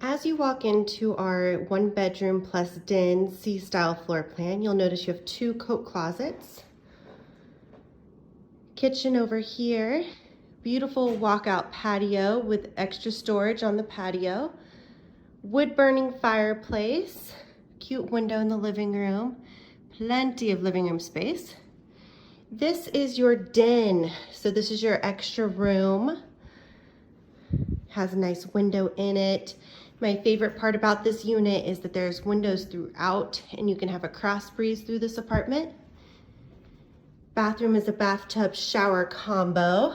As you walk into our 1 bedroom plus den C style floor plan, you'll notice you have 2 coat closets. Kitchen over here, beautiful walkout patio with extra storage on the patio. Wood burning fireplace, cute window in the living room, plenty of living room space. This is your den, so this is your extra room. Has a nice window in it. My favorite part about this unit is that there's windows throughout and you can have a cross breeze through this apartment. Bathroom is a bathtub shower combo.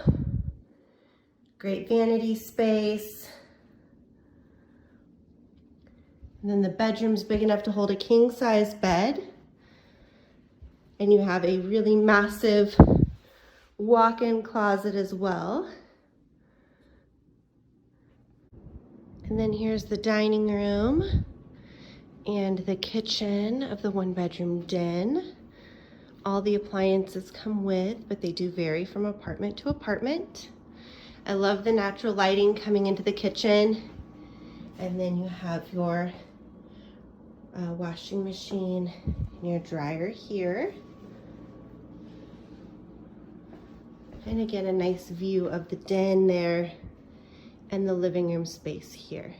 Great vanity space. And then the bedroom's big enough to hold a king size bed. And you have a really massive walk-in closet as well. And then here's the dining room and the kitchen of the 1 bedroom den. All the appliances come with, but they do vary from apartment to apartment. I love the natural lighting coming into the kitchen. And then you have your washing machine and your dryer here. And again, a nice view of the den there and the living room space here.